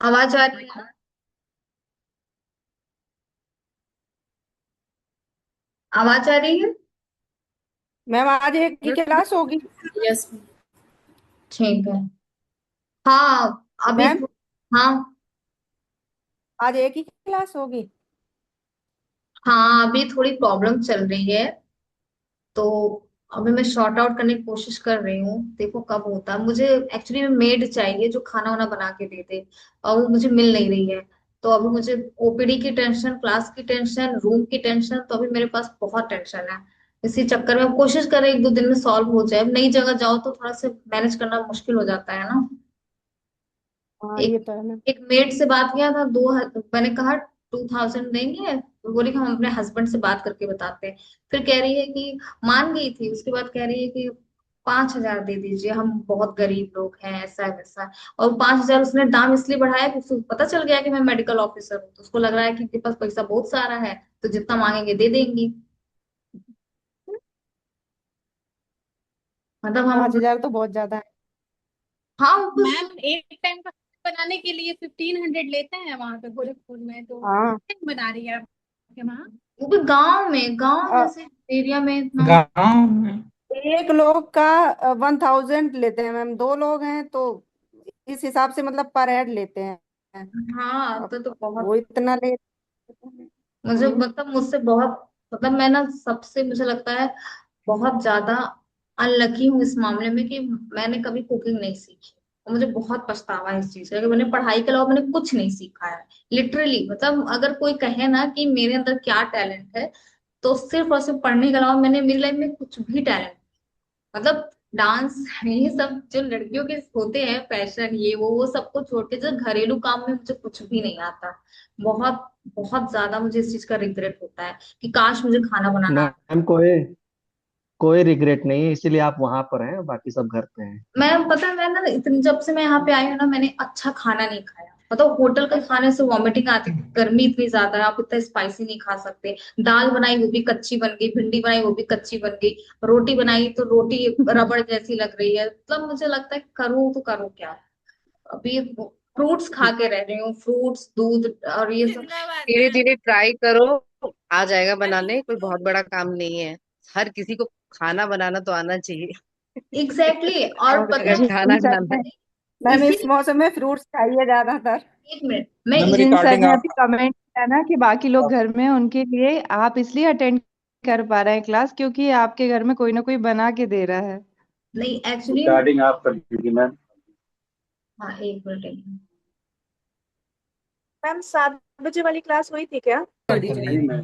आवाज आ रही है? आवाज आ रही है? मैम आज एक की क्लास होगी। यस। ठीक है। हाँ, अभी मैम हाँ। आज एक ही क्लास होगी। हाँ, अभी थोड़ी प्रॉब्लम चल रही है, तो अभी मैं शॉर्ट आउट करने की कोशिश कर रही हूँ। देखो कब होता है। मुझे एक्चुअली मेड चाहिए जो खाना वाना बना के दे दे, और वो मुझे मिल नहीं रही है। तो अभी मुझे ओपीडी की टेंशन, क्लास की टेंशन, रूम की टेंशन, तो अभी मेरे पास बहुत टेंशन है। इसी चक्कर में हम कोशिश कर रहे हैं एक दो दिन में सॉल्व हो जाए। अब नई जगह जाओ तो थोड़ा सा मैनेज करना मुश्किल हो जाता है ना। हाँ एक ये तो है मैम। एक मेड से बात किया था, मैंने कहा 2000 देंगे, तो बोली कि हम अपने हस्बैंड से बात करके बताते हैं। फिर कह रही है कि मान गई थी, उसके बाद कह रही है कि 5000 दे दीजिए, हम बहुत गरीब लोग हैं, ऐसा है वैसा है। और 5000 उसने दाम इसलिए बढ़ाया कि उसको पता चल गया कि मैं मेडिकल ऑफिसर हूँ, तो उसको लग रहा है कि इनके पास पैसा बहुत सारा है, तो जितना मांगेंगे दे देंगी। मतलब हम। 5,000 तो बहुत ज्यादा है। हाँ, वो मैम एक टाइम का बनाने के लिए 1500 लेते हैं वहां पे गोरखपुर में, तो हाँ। बना रही है आपके वहाँ। वो भी गांव में, गांव अ, जैसे एरिया में इतना। गाँव में। एक लोग का 1,000 लेते हैं मैम, 2 लोग हैं तो इस हिसाब से मतलब पर हेड लेते हैं। हाँ, अब तो वो बहुत। इतना ले। मुझे मतलब मुझसे बहुत, मतलब मैं ना सबसे, मुझे लगता है बहुत ज्यादा अनलकी हूँ इस मामले में कि मैंने कभी कुकिंग नहीं सीखी। और मुझे बहुत पछतावा है इस चीज का कि मैंने पढ़ाई के अलावा मैंने कुछ नहीं सीखा है। लिटरली, मतलब अगर कोई कहे ना कि मेरे अंदर क्या टैलेंट है, तो सिर्फ और सिर्फ पढ़ने के अलावा मैंने मेरी लाइफ में कुछ भी टैलेंट, मतलब डांस, ये सब जो लड़कियों के होते हैं पैशन, ये वो सब को छोड़ के जो घरेलू काम में मुझे कुछ भी नहीं आता। बहुत बहुत ज्यादा मुझे इस चीज का रिग्रेट होता है कि काश मुझे खाना बनाना आता। मैम कोई कोई रिग्रेट नहीं है, इसीलिए आप वहां पर हैं, बाकी सब घर पे हैं। मैं, पता है, मैं ना इतनी, जब से मैं यहाँ पे आई हूँ ना, मैंने अच्छा खाना नहीं खाया। मतलब होटल का खाने से वॉमिटिंग आती थी, गर्मी इतनी ज्यादा है, आप इतना स्पाइसी नहीं खा सकते। दाल बनाई वो भी कच्ची बन गई, भिंडी बनाई वो भी कच्ची बन गई, रोटी बनाई तो रोटी रबड़ जैसी लग रही है। मतलब मुझे लगता है करूँ तो करूँ क्या। अभी फ्रूट्स खा के रह रही हूँ, फ्रूट्स, दूध और ये सब। जितना बात धीरे है धीरे ट्राई करो, आ जाएगा मैं बनाने। दूध कोई तो बहुत बड़ा काम नहीं है। हर किसी को खाना बनाना तो आना चाहिए। एग्जैक्टली exactly, और और पता अगर है खाना जिम बनाना करते है। हैं मैम, इस इसीलिए, मौसम में फ्रूट्स खाइए ज्यादातर। एक मिनट, मैं मैम इस, जिन सर रिकॉर्डिंग ने आप अभी कमेंट किया ना कि बाकी लोग घर में हैं, उनके लिए आप इसलिए अटेंड कर पा रहे हैं क्लास क्योंकि आपके घर में कोई ना कोई बना के दे रहा है। नहीं एक्चुअली। रिकॉर्डिंग आप कर दीजिए मैम। हाँ, एक मिनट, एक मिनट। मैम 7 बजे वाली क्लास हुई थी क्या? नहीं मैम।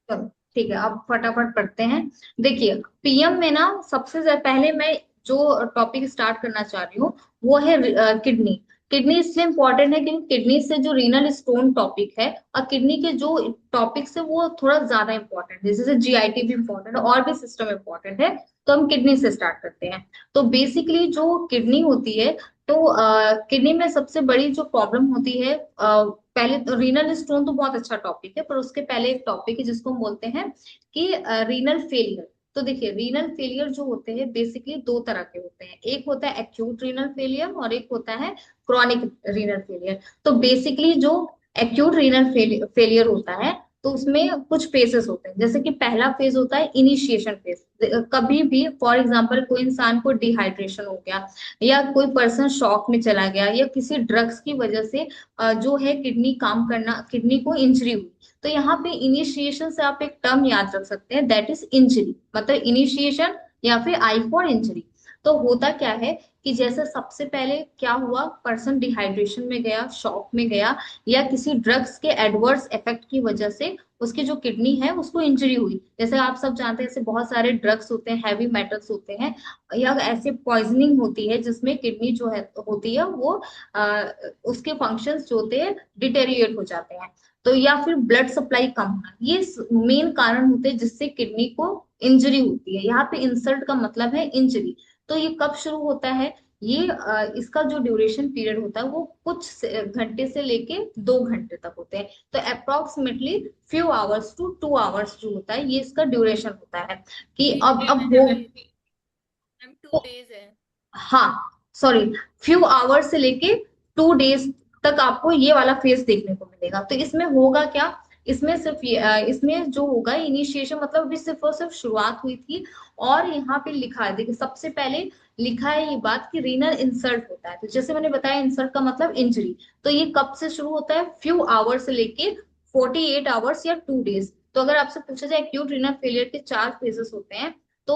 चलो ठीक है, अब फटाफट पढ़ते हैं। देखिए, पीएम में ना सबसे पहले मैं जो टॉपिक स्टार्ट करना चाह रही हूँ वो है किडनी। किडनी इसलिए इंपॉर्टेंट है क्योंकि किडनी से जो रीनल स्टोन टॉपिक है, और किडनी के जो टॉपिक्स है वो थोड़ा ज्यादा इंपॉर्टेंट है, जैसे जीआईटी भी इंपॉर्टेंट है और भी सिस्टम इंपॉर्टेंट है। तो हम किडनी से स्टार्ट करते हैं। तो बेसिकली जो किडनी होती है, तो किडनी में सबसे बड़ी जो प्रॉब्लम होती है, पहले तो रीनल स्टोन तो बहुत अच्छा टॉपिक है, पर उसके पहले एक टॉपिक है जिसको हम बोलते हैं कि रीनल फेलियर। तो देखिए, रीनल फेलियर जो होते हैं बेसिकली दो तरह के होते हैं, एक होता है एक्यूट रीनल फेलियर और एक होता है क्रॉनिक रीनल फेलियर। तो बेसिकली जो एक्यूट रीनल फेलियर होता है, तो उसमें कुछ फेजेस होते हैं। जैसे कि पहला फेज होता है इनिशिएशन फेज। कभी भी फॉर एग्जांपल कोई इंसान को डिहाइड्रेशन हो गया, या कोई पर्सन शॉक में चला गया, या किसी ड्रग्स की वजह से जो है किडनी काम करना, किडनी को इंजरी हुई, तो यहाँ पे इनिशिएशन से आप एक टर्म याद रख सकते हैं, दैट इज इंजरी। मतलब इनिशिएशन या फिर आई फॉर इंजरी। तो होता क्या है कि जैसे सबसे पहले क्या हुआ, पर्सन डिहाइड्रेशन में गया, शॉक में गया, या किसी ड्रग्स के एडवर्स इफेक्ट की वजह से उसकी जो किडनी है उसको इंजरी हुई। जैसे आप सब जानते हैं, ऐसे बहुत सारे ड्रग्स होते हैं, हैवी मेटल्स होते हैं, या ऐसे पॉइजनिंग होती है जिसमें किडनी जो है होती है वो उसके फंक्शंस जो होते हैं डिटेरिएट हो जाते हैं। तो या फिर ब्लड सप्लाई कम होना, ये मेन कारण होते हैं जिससे किडनी को इंजरी होती है। यहाँ पे इंसल्ट का मतलब है इंजरी। तो ये कब शुरू होता है, ये इसका जो ड्यूरेशन पीरियड होता है वो कुछ घंटे से लेके 2 घंटे तक होते हैं। तो approximately few hours to 2 hours जो होता है, ये इसका ड्यूरेशन होता है। कि 3 डेज अब है हो, मैम, मैम 2 डेज है। हाँ, सॉरी, फ्यू आवर्स से लेके 2 डेज तक आपको ये वाला फेज देखने को मिलेगा। तो इसमें होगा क्या, इसमें सिर्फ इसमें जो होगा इनिशिएशन, मतलब अभी सिर्फ और सिर्फ शुरुआत हुई थी। और यहाँ पे लिखा है, देखिए सबसे पहले लिखा है ये बात कि रीनल इंसल्ट होता है। तो जैसे मैंने बताया इंसल्ट का मतलब इंजरी, तो ये कब से शुरू होता है, फ्यू आवर्स से लेके 48 आवर्स या 2 डेज। तो अगर आपसे पूछा जाए एक्यूट रीनल फेलियर के 4 फेजेस होते हैं, तो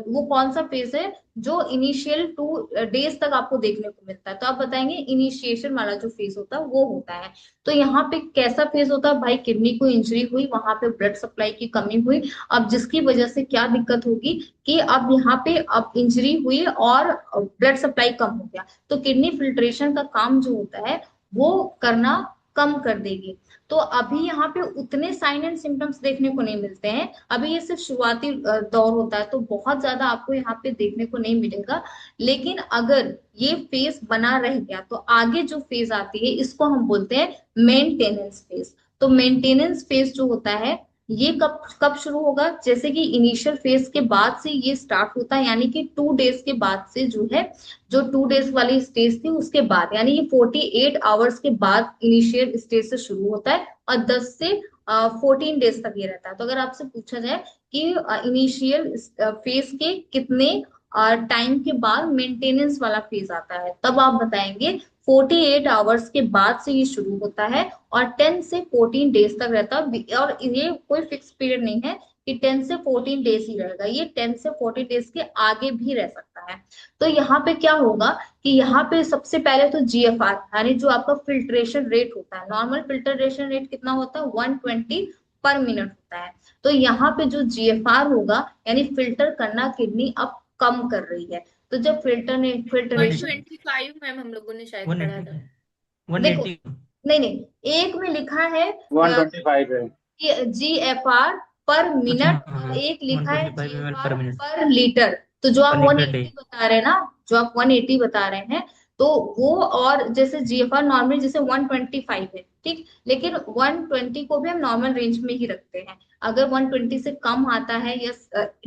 वो कौन सा फेज है जो इनिशियल 2 डेज तक आपको देखने को मिलता है, तो आप बताएंगे इनिशिएशन वाला जो फेज होता है वो होता है। तो यहाँ पे कैसा फेज होता है भाई, किडनी को इंजरी हुई, वहां पे ब्लड सप्लाई की कमी हुई, अब जिसकी वजह से क्या दिक्कत होगी कि अब यहाँ पे अब इंजरी हुई और ब्लड सप्लाई कम हो गया, तो किडनी फिल्ट्रेशन का काम जो होता है वो करना कम कर देगी। तो अभी यहाँ पे उतने साइन एंड सिम्टम्स देखने को नहीं मिलते हैं, अभी ये सिर्फ शुरुआती दौर होता है, तो बहुत ज्यादा आपको यहाँ पे देखने को नहीं मिलेगा। लेकिन अगर ये फेज बना रह गया तो आगे जो फेज आती है इसको हम बोलते हैं मेंटेनेंस फेज। तो मेंटेनेंस फेज जो होता है ये कब कब शुरू होगा, जैसे कि इनिशियल फेज के बाद से ये स्टार्ट होता है, यानी कि 2 डेज के बाद से जो है, जो 2 डेज वाली स्टेज थी उसके बाद, यानी ये 48 आवर्स के बाद इनिशियल स्टेज से शुरू होता है और 10 से 14 डेज तक ये रहता है। तो अगर आपसे पूछा जाए कि इनिशियल फेज के कितने टाइम के बाद मेंटेनेंस वाला फेज आता है, तब आप बताएंगे 48 आवर्स के बाद से ये शुरू होता है और 10 से 14 डेज तक रहता है। और ये कोई फिक्स पीरियड नहीं है कि 10 से 14 डेज ही रहेगा, ये 10 से 14 डेज के आगे भी रह सकता है। तो यहाँ पे क्या होगा कि यहाँ पे सबसे पहले तो जीएफआर, यानी जो आपका फिल्ट्रेशन रेट होता है, नॉर्मल फिल्ट्रेशन रेट कितना होता है 120 पर मिनट होता है। तो यहाँ पे जो जीएफआर होगा, यानी फिल्टर करना किडनी अब कम कर रही है। तो जब फिल्टरेशन 125 मैम हम लोगों ने शायद पढ़ा था। देखो 180 नहीं नहीं, एक में लिखा है 125 है। जीएफआर पर मिनट अच्छा और एक लिखा है 125 ml जीएफआर पर मिनट पर लीटर। तो जो आप पर लीटर डे 180 बता रहे हैं ना, जो आप 180 बता रहे हैं, तो वो, और जैसे जीएफआर नॉर्मल जैसे 125 है, ठीक, लेकिन 120 को भी हम नॉर्मल रेंज में ही रखते हैं। अगर 120 से कम आता है या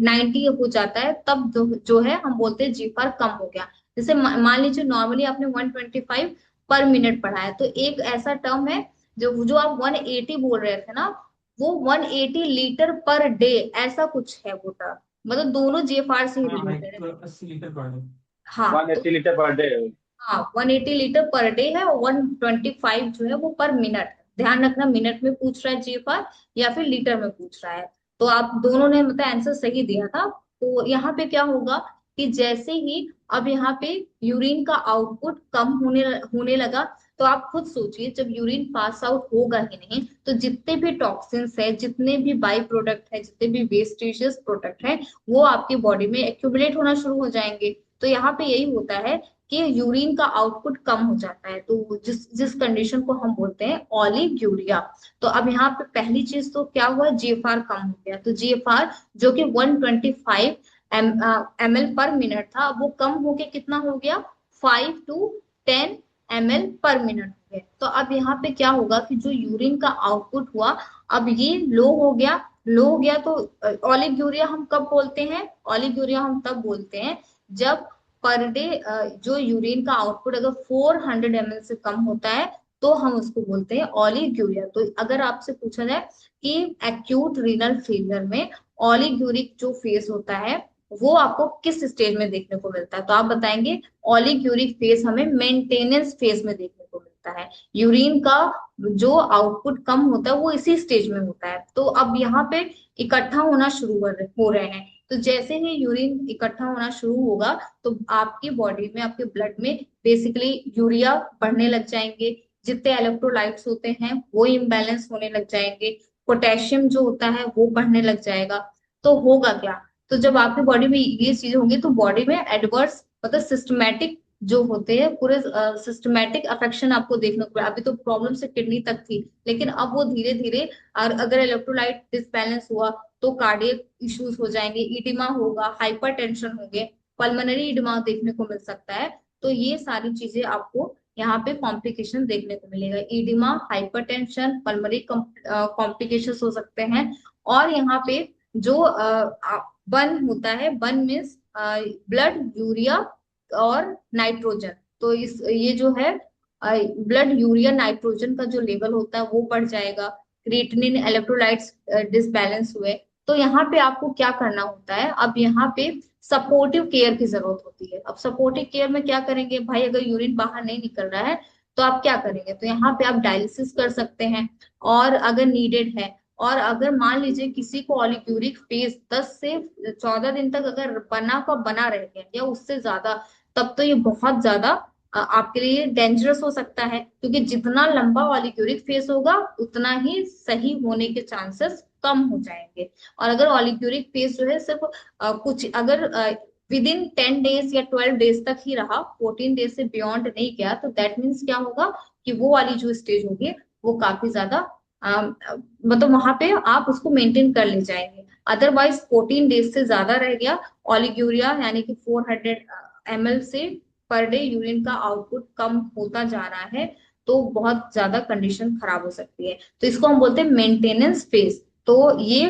90 हो जाता है, तब जो है हम बोलते हैं जीएफआर कम हो गया। जैसे मान लीजिए नॉर्मली आपने 125 पर मिनट पढ़ा है, तो एक ऐसा टर्म है जो जो आप 180 बोल रहे थे ना, वो 180 लीटर पर डे ऐसा कुछ है वो टर्म, मतलब दोनों जीएफआर से ही हाँ भाई रिलेटेड है। 80 लीटर पर डे हाँ तो 180 लीटर पर डे। हाँ 180 लीटर पर डे है, और 125 जो है वो पर मिनट है। ध्यान रखना मिनट में पूछ रहा है जीएफआर या फिर लीटर में पूछ रहा है। तो आप दोनों ने मतलब आंसर सही दिया था। तो यहाँ पे क्या होगा कि जैसे ही अब यहाँ पे यूरिन का आउटपुट कम होने लगा, तो आप खुद सोचिए जब यूरिन पास आउट होगा ही नहीं, तो जितने भी टॉक्सिन्स है, जितने भी बाई प्रोडक्ट है, जितने भी वेस्टेजियस प्रोडक्ट है, वो आपकी बॉडी में एक्यूमुलेट होना शुरू हो जाएंगे। तो यहाँ पे यही होता है कि यूरिन का आउटपुट कम हो जाता है, तो जिस जिस कंडीशन को हम बोलते हैं ओलिग्यूरिया। तो अब यहाँ पे पहली चीज तो क्या हुआ, जीएफआर कम हो गया। तो जीएफआर जो कि 125 ml पर मिनट था, वो कम होके कितना हो गया 5 to 10 ml पर मिनट हो गया। तो अब यहाँ पे क्या होगा कि जो यूरिन का आउटपुट हुआ, अब ये लो हो गया। लो हो गया तो ओलिग्यूरिया हम कब बोलते हैं, ओलिग्यूरिया हम तब बोलते हैं जब पर डे जो यूरिन का आउटपुट अगर 400 ml से कम होता है, तो हम उसको बोलते हैं ओलिग्यूरिया। तो अगर आपसे पूछा जाए कि एक्यूट रीनल फेलियर में ओलिग्यूरिक जो फेज होता है वो आपको किस स्टेज में देखने को मिलता है, तो आप बताएंगे ओलिग्यूरिक फेज हमें मेंटेनेंस फेज में देखने को मिलता है। यूरिन का जो आउटपुट कम होता है वो इसी स्टेज में होता है। तो अब यहाँ पे इकट्ठा होना शुरू हो रहे हैं। तो जैसे ही यूरिन इकट्ठा होना शुरू होगा, तो आपकी बॉडी में, आपके ब्लड में बेसिकली यूरिया बढ़ने लग जाएंगे, जितने इलेक्ट्रोलाइट्स होते हैं वो इम्बैलेंस होने लग जाएंगे, पोटेशियम जो होता है वो बढ़ने लग जाएगा। तो होगा क्या, तो जब आपकी बॉडी में ये चीजें होंगी तो बॉडी में एडवर्स मतलब सिस्टमैटिक जो होते हैं पूरे सिस्टमैटिक अफेक्शन आपको देखने को मिला। अभी तो प्रॉब्लम से किडनी तक थी, लेकिन अब वो धीरे धीरे, अगर इलेक्ट्रोलाइट डिसबैलेंस हुआ तो कार्डियक इश्यूज हो जाएंगे, इडिमा होगा, हाइपरटेंशन होंगे, पल्मोनरी इडिमा देखने को मिल सकता है। तो ये सारी चीजें आपको यहाँ पे कॉम्प्लिकेशन देखने को मिलेगा, इडिमा, हाइपरटेंशन, पल्मोनरी कॉम्प्लिकेशंस हो सकते हैं। और यहाँ पे जो बर्न होता है, बर्न मीन्स ब्लड, यूरिया और नाइट्रोजन। तो इस ये जो है ब्लड यूरिया नाइट्रोजन का जो लेवल होता है वो बढ़ जाएगा, क्रिएटिनिन इलेक्ट्रोलाइट्स डिसबैलेंस हुए। तो यहाँ पे आपको क्या करना होता है, अब यहाँ पे सपोर्टिव केयर की जरूरत होती है। अब सपोर्टिव केयर में क्या करेंगे भाई, अगर यूरिन बाहर नहीं निकल रहा है तो आप क्या करेंगे, तो यहाँ पे आप डायलिसिस कर सकते हैं, और अगर नीडेड है, और अगर मान लीजिए किसी को ओलिगोरिक फेज 10 से 14 दिन तक अगर बना का बना रह गया या उससे ज्यादा, तब तो ये बहुत ज्यादा आपके लिए डेंजरस हो सकता है, क्योंकि जितना लंबा ओलिगोरिक फेज होगा उतना ही सही होने के चांसेस कम हो जाएंगे। और अगर ओलिगोरिक फेज जो है सिर्फ कुछ अगर विद इन 10 डेज या 12 डेज तक ही रहा, 14 डेज से बियॉन्ड नहीं गया, तो दैट मीन्स क्या होगा कि वो वाली जो स्टेज होगी वो काफी ज्यादा मतलब वहां पे आप उसको मेंटेन कर ले जाएंगे। अदरवाइज 14 डेज से ज्यादा रह गया ओलिगोरिया, यानी कि 400 ml से पर डे यूरिन का आउटपुट कम होता जा रहा है, तो बहुत ज्यादा कंडीशन खराब हो सकती है। तो इसको हम बोलते हैं मेंटेनेंस फेज। तो ये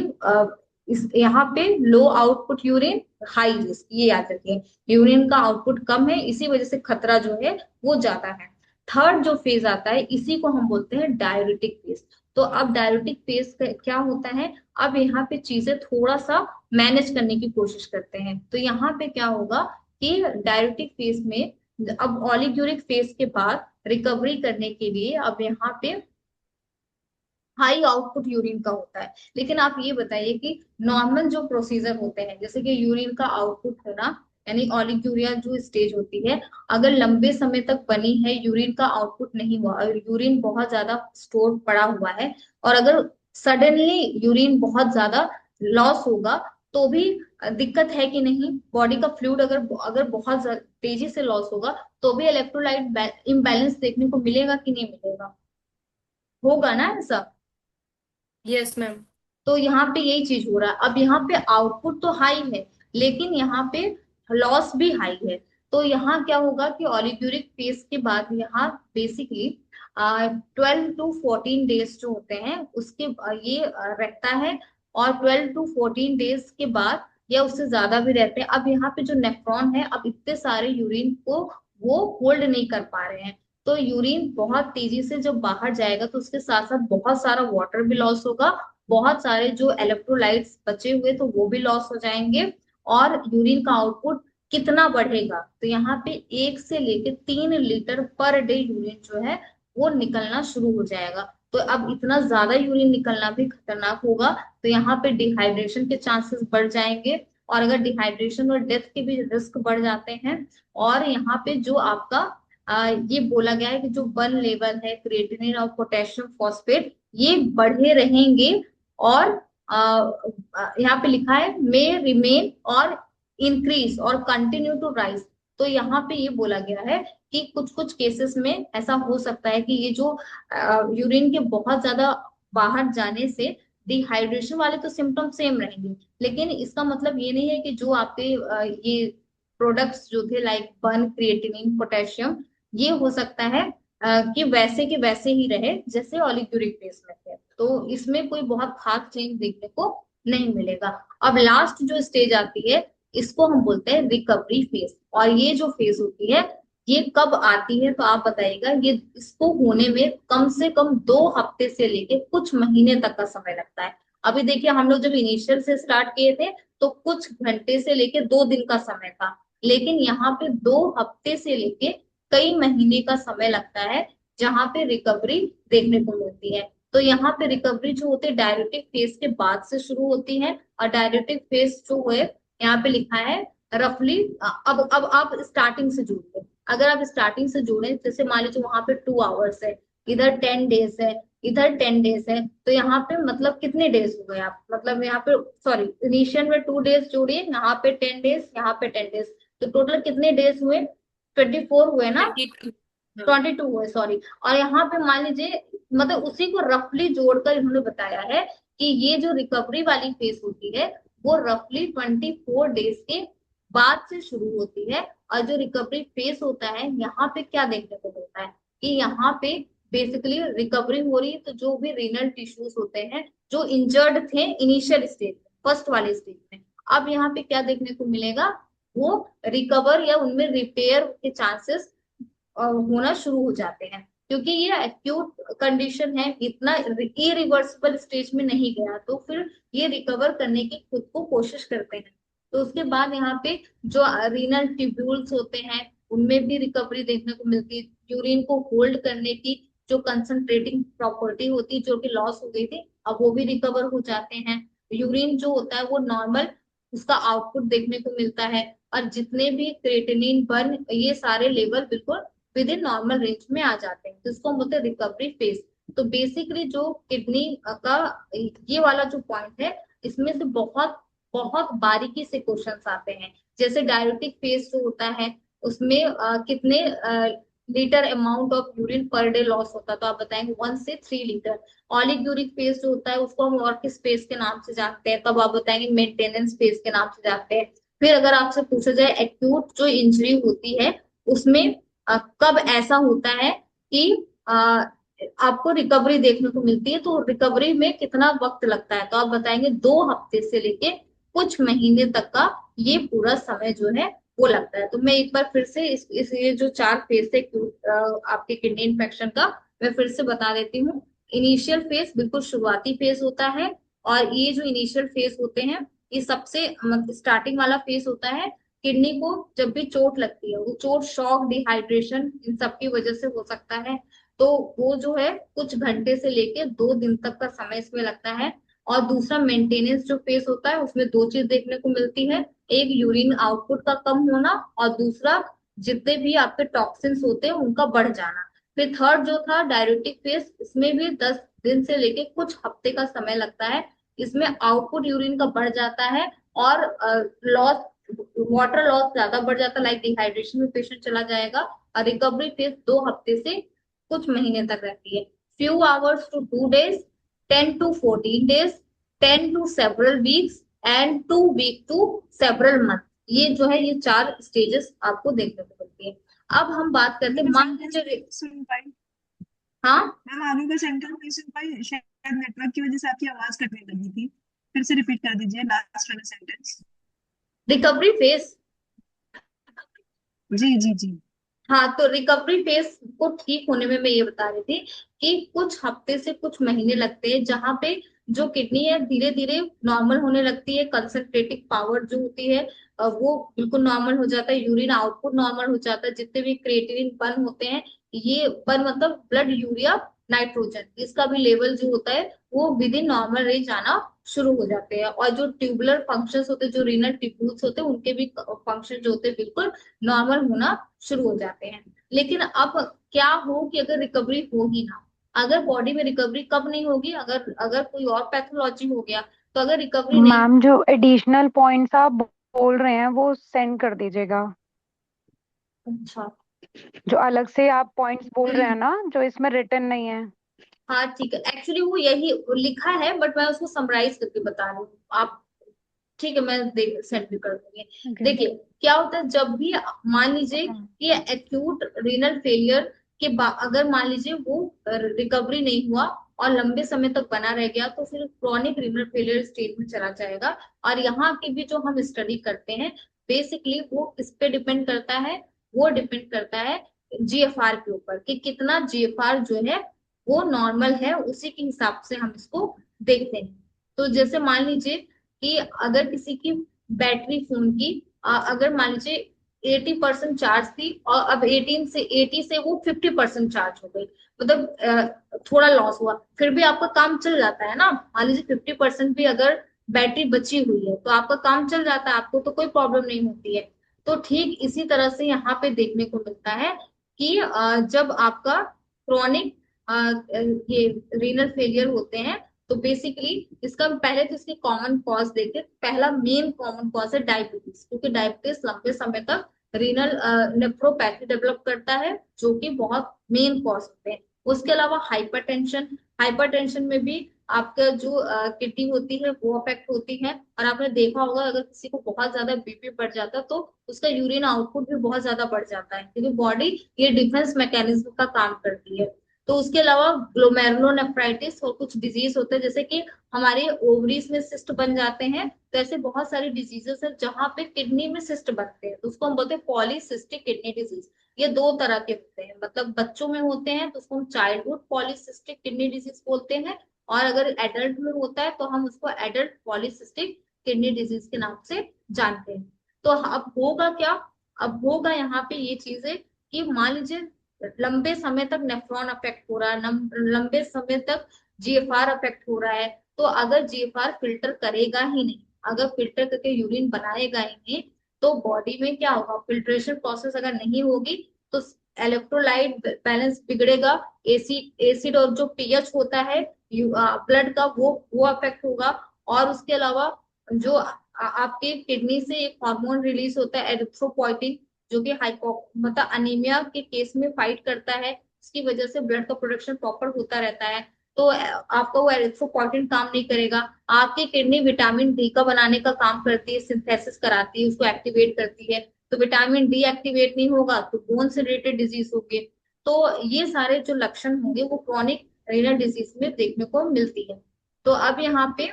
इस यहाँ पे low output urine, high risk, ये याद रखिए। यूरिन का आउटपुट कम है, इसी वजह से खतरा जो है वो ज्यादा है। थर्ड जो फेज आता है इसी को हम बोलते हैं डायरेटिक फेज। तो अब डायरेटिक फेज क्या होता है, अब यहाँ पे चीजें थोड़ा सा मैनेज करने की कोशिश करते हैं। तो यहाँ पे क्या होगा कि डायरेटिक फेज में अब ओलिगोरिक फेज के बाद रिकवरी करने के लिए अब यहाँ पे हाई आउटपुट यूरिन का होता है। लेकिन आप ये बताइए कि नॉर्मल जो प्रोसीजर होते हैं, जैसे कि यूरिन का आउटपुट होना, यानी ओलिगोरिया जो स्टेज होती है, अगर लंबे समय तक बनी है, यूरिन का आउटपुट नहीं हुआ, और यूरिन बहुत ज्यादा स्टोर पड़ा हुआ है, और अगर सडनली यूरिन बहुत ज्यादा लॉस होगा तो भी दिक्कत है कि नहीं, बॉडी का फ्लूइड अगर अगर बहुत तेजी से लॉस होगा तो भी इलेक्ट्रोलाइट इम्बैलेंस देखने को मिलेगा कि नहीं मिलेगा, होगा ना ऐसा। Yes ma'am. तो यहाँ पे यही चीज हो रहा है। अब यहाँ पे आउटपुट तो हाई है लेकिन यहाँ पे लॉस भी हाई है। तो यहाँ क्या होगा कि ओलिगोरिक फेज के बाद यहाँ बेसिकली 12 to 14 डेज जो होते हैं उसके ये रहता है, और 12 to 14 डेज के बाद या उससे ज्यादा भी रहते हैं। अब यहाँ पे जो नेफ्रॉन है, अब इतने सारे यूरिन को वो होल्ड नहीं कर पा रहे हैं, तो यूरिन बहुत तेजी से जब बाहर जाएगा तो उसके साथ साथ बहुत सारा वाटर भी लॉस होगा, बहुत सारे जो इलेक्ट्रोलाइट्स बचे हुए तो वो भी लॉस हो जाएंगे, और यूरिन का आउटपुट कितना बढ़ेगा, तो यहाँ पे 1 से लेकर 3 लीटर पर डे यूरिन जो है वो निकलना शुरू हो जाएगा। तो अब इतना ज्यादा यूरिन निकलना भी खतरनाक होगा, तो यहाँ पे डिहाइड्रेशन के चांसेस बढ़ जाएंगे, और अगर डिहाइड्रेशन और डेथ के भी रिस्क बढ़ जाते हैं। और यहाँ पे जो आपका ये बोला गया है कि जो बर्न लेवल है क्रिएटिनिन और पोटेशियम फॉस्फेट ये बढ़े रहेंगे, और यहाँ पे लिखा है मे रिमेन और इंक्रीज और कंटिन्यू टू राइज। तो यहाँ पे ये बोला गया है कि कुछ कुछ केसेस में ऐसा हो सकता है कि ये जो यूरिन के बहुत ज्यादा बाहर जाने से डिहाइड्रेशन वाले तो सिम्टम सेम रहेंगे, लेकिन इसका मतलब ये नहीं है कि जो आपके ये प्रोडक्ट्स जो थे लाइक बर्न क्रिएटिनिन पोटेशियम, ये हो सकता है कि वैसे के वैसे ही रहे जैसे ओलिगोरिक फेज में थे। तो इसमें कोई बहुत खास चेंज देखने को नहीं मिलेगा। अब लास्ट जो स्टेज आती है इसको हम बोलते हैं रिकवरी फेज। और ये जो फेज होती है ये कब आती है, तो आप बताइएगा। ये इसको होने में कम से कम 2 हफ्ते से लेके कुछ महीने तक का समय लगता है। अभी देखिए हम लोग जब इनिशियल से स्टार्ट किए थे तो कुछ घंटे से लेके 2 दिन का समय था, लेकिन यहाँ पे 2 हफ्ते से लेके कई महीने का समय लगता है जहां पे रिकवरी देखने को मिलती है। तो यहाँ पे रिकवरी जो होती है डायरेटिक फेज के बाद से शुरू होती है, और डायरेटिक फेज जो है यहाँ पे लिखा है रफली। अब आप स्टार्टिंग से जोड़िए, अगर आप स्टार्टिंग से जोड़े, जैसे मान लीजिए वहां पे 2 आवर्स है, इधर 10 डेज है, इधर 10 डेज है, तो यहाँ पे मतलब कितने डेज हो गए आप, मतलब यहाँ पे सॉरी इनिशियल में 2 डेज जोड़िए, यहाँ पे 10 डेज, यहाँ पे 10 डेज, तो टोटल कितने डेज हुए, 24 हुए ना, 22 हुए सॉरी। और यहाँ पे मान लीजिए मतलब उसी को रफली जोड़कर इन्होंने बताया है कि ये जो रिकवरी वाली फेज होती है वो रफली 24 डेज के बाद से शुरू होती है। और जो रिकवरी फेज होता है यहाँ पे क्या देखने को मिलता है कि यहाँ पे बेसिकली रिकवरी हो रही है, तो जो भी रीनल टिश्यूज होते हैं जो इंजर्ड थे इनिशियल स्टेज फर्स्ट वाले स्टेज में, अब यहाँ पे क्या देखने को मिलेगा, वो रिकवर या उनमें रिपेयर के चांसेस होना शुरू हो जाते हैं, क्योंकि ये एक्यूट कंडीशन है, इतना इरिवर्सिबल स्टेज में नहीं गया, तो फिर ये रिकवर करने की खुद को कोशिश करते हैं। तो उसके बाद यहाँ पे जो रीनल ट्यूब्यूल्स होते हैं उनमें भी रिकवरी देखने को मिलती है। यूरिन को होल्ड करने की जो कंसंट्रेटिंग प्रॉपर्टी होती है जो कि लॉस हो गई थी, अब वो भी रिकवर हो जाते हैं। यूरिन जो होता है वो नॉर्मल उसका आउटपुट देखने को मिलता है, और जितने भी क्रिएटिनिन बर्न ये सारे लेवल बिल्कुल विद इन नॉर्मल रेंज में आ जाते हैं, जिसको हम बोलते हैं रिकवरी फेज। तो बेसिकली जो किडनी का ये वाला जो पॉइंट है, इसमें से बहुत बहुत बारीकी से क्वेश्चंस आते हैं। जैसे डायरेटिक फेज जो होता है उसमें कितने litre amount of urine per day loss होता है, तो आप बताएंगे 1 से 3 लीटर। ऑलिगोरिक फेज जो होता है उसको हम और किस फेज के नाम से जानते हैं, तब आप बताएंगे मेंटेनेंस फेज के नाम से जानते हैं। फिर अगर आपसे पूछा जाए एक्यूट जो इंजरी होती है उसमें कब ऐसा होता है कि आपको रिकवरी देखने को मिलती है, तो रिकवरी में कितना वक्त लगता है, तो आप बताएंगे 2 हफ्ते से लेके कुछ महीने तक का ये पूरा समय जो है वो लगता है। तो मैं एक बार फिर से इस ये जो 4 फेज थे आपके किडनी इन्फेक्शन का, मैं फिर से बता देती हूँ। इनिशियल फेज बिल्कुल शुरुआती फेज होता है, और ये जो इनिशियल फेज होते हैं ये सबसे स्टार्टिंग वाला फेज होता है। किडनी को जब भी चोट लगती है, वो चोट शॉक, डिहाइड्रेशन, इन सब की वजह से हो सकता है, तो वो जो है कुछ घंटे से लेके 2 दिन तक का समय इसमें लगता है। और दूसरा मेंटेनेंस जो फेज होता है उसमें 2 चीज देखने को मिलती है, एक यूरिन आउटपुट का कम होना, और दूसरा जितने भी आपके टॉक्सिन्स होते हैं उनका बढ़ जाना। फिर थर्ड जो था डायरेटिक फेज, इसमें भी 10 दिन से लेके कुछ हफ्ते का समय लगता है। इसमें आउटपुट यूरिन का बढ़ जाता है, और लॉस, वाटर लॉस ज्यादा बढ़ जाता है, लाइक डिहाइड्रेशन में पेशेंट चला जाएगा। और रिकवरी फेज 2 हफ्ते से कुछ महीने तक रहती है, few hours to 2 days, 10 to 14 days, 10 to several weeks, and 2 week to several month। ये जो है ये 4 स्टेजेस आपको देखने को मिलती है। अब हम बात करते हैं, मान लीजिए, सुन पाई हाँ मैम, आगे का सेंटेंस नहीं सुन पाई, शायद नेटवर्क की वजह से आपकी आवाज कटने लगी थी। फिर से रिपीट कर दीजिए लास्ट वाला सेंटेंस। रिकवरी फेज, जी जी जी। हाँ तो रिकवरी फेज को ठीक होने में मैं ये बता रही थी कि कुछ हफ्ते से कुछ महीने लगते हैं, जहां पे जो किडनी है धीरे धीरे नॉर्मल होने लगती है, कंसंट्रेटिव पावर जो होती है वो बिल्कुल नॉर्मल हो जाता है, यूरिन आउटपुट नॉर्मल हो जाता है, जितने भी क्रिएटिनिन बर्न होते हैं, ये बर्न मतलब ब्लड यूरिया नाइट्रोजन, इसका भी लेवल जो होता है वो विद इन नॉर्मल रेंज आना शुरू हो जाते हैं। और जो ट्यूबुलर फंक्शंस होते हैं, जो रीनल ट्यूब्यूल्स होते हैं, उनके भी फंक्शन जो होते हैं बिल्कुल नॉर्मल होना शुरू हो जाते हैं। लेकिन अब क्या हो कि अगर रिकवरी हो ही ना, अगर बॉडी में रिकवरी कब नहीं होगी, अगर अगर कोई और पैथोलॉजी हो गया, तो अगर रिकवरी नहीं। मैम जो एडिशनल पॉइंट्स आप बोल रहे हैं वो सेंड कर दीजिएगा, अच्छा, जो अलग से आप पॉइंट्स बोल रहे हैं हम्म, ना जो इसमें रिटन नहीं है। हाँ ठीक है, एक्चुअली वो यही लिखा है, बट मैं उसको समराइज करके बता रही हूँ आप। ठीक है, मैं देख सेंड भी कर दूंगी। ओके। देखिए क्या होता है, जब भी मान लीजिए कि एक्यूट रीनल फेलियर के बाद अगर मान लीजिए वो रिकवरी नहीं हुआ और लंबे समय तक बना रह गया, तो फिर क्रोनिक रीनल फेलियर स्टेज में चला जाएगा। और यहाँ की भी जो हम स्टडी करते हैं बेसिकली वो किस पे डिपेंड करता है, वो डिपेंड करता है जीएफआर के ऊपर, कि कितना जीएफआर जो है वो नॉर्मल है, उसी के हिसाब से हम इसको देखते हैं। तो जैसे मान लीजिए कि अगर किसी की बैटरी फोन की अगर मान लीजिए 80% चार्ज थी, और अब 80 से वो 50% चार्ज हो गई, मतलब थोड़ा लॉस हुआ, फिर भी आपका काम चल जाता है ना। मान लीजिए 50% भी अगर बैटरी बची हुई है तो आपका काम चल जाता है, आपको तो कोई प्रॉब्लम नहीं होती है। तो ठीक इसी तरह से यहाँ पे देखने को मिलता है कि जब आपका क्रोनिक ये रीनल फेलियर होते हैं, तो बेसिकली इसका पहले तो इसके कॉमन कॉज देखे। पहला मेन कॉमन कॉज है डायबिटीज, क्योंकि डायबिटीज लंबे समय तक रीनल नेफ्रोपैथी डेवलप करता है, जो कि बहुत मेन कॉज होते हैं। उसके अलावा हाइपरटेंशन, हाइपरटेंशन में भी आपका जो किडनी होती है वो अफेक्ट होती है। और आपने देखा होगा अगर किसी को बहुत ज्यादा बीपी बढ़ जाता है तो उसका यूरिन आउटपुट भी बहुत ज्यादा बढ़ जाता है, क्योंकि बॉडी ये डिफेंस मैकेनिज्म का काम करती है। तो उसके अलावा ग्लोमेरुलोनेफ्राइटिस और कुछ डिजीज होते हैं, जैसे कि हमारे ओवरीज में सिस्ट बन जाते हैं, तो ऐसे बहुत सारी डिजीजेस है जहां पे किडनी में सिस्ट बनते हैं, तो उसको हम बोलते हैं पॉलीसिस्टिक किडनी डिजीज। ये दो तरह के होते हैं, मतलब बच्चों में होते हैं तो उसको हम चाइल्डहुड पॉलीसिस्टिक किडनी डिजीज बोलते हैं, और अगर एडल्ट में होता है तो हम उसको एडल्ट पॉलीसिस्टिक किडनी डिजीज के नाम से जानते हैं। तो अब होगा क्या, अब होगा यहाँ पे ये चीजें कि मान लीजिए लंबे समय तक नेफ्रॉन अफेक्ट हो रहा है, लंबे समय तक जीएफआर अफेक्ट हो रहा है, तो अगर जीएफआर फिल्टर करेगा ही नहीं, अगर फिल्टर करके यूरिन बनाएगा ही नहीं, तो बॉडी में क्या होगा, फिल्ट्रेशन प्रोसेस अगर नहीं होगी तो इलेक्ट्रोलाइट बैलेंस बिगड़ेगा, एसिड एसिड और जो पीएच होता है ब्लड का वो अफेक्ट होगा। और उसके अलावा जो आपके किडनी से एक हार्मोन रिलीज होता है एरिथ्रोपोइटिन, जो कि हाइपो मतलब अनीमिया के केस में फाइट करता है, इसकी वजह से ब्लड का प्रोडक्शन प्रॉपर होता रहता है। तो आपका वो एरिथ्रोपोइटिन काम नहीं करेगा, आपकी किडनी विटामिन डी का बनाने का काम करती है, सिंथेसिस कराती है, उसको एक्टिवेट करती है, तो विटामिन डी एक्टिवेट नहीं होगा तो बोन से रिलेटेड डिजीज होगी। तो ये सारे जो लक्षण होंगे वो क्रॉनिक रीनल डिजीज में देखने को मिलती है। तो अब यहाँ पे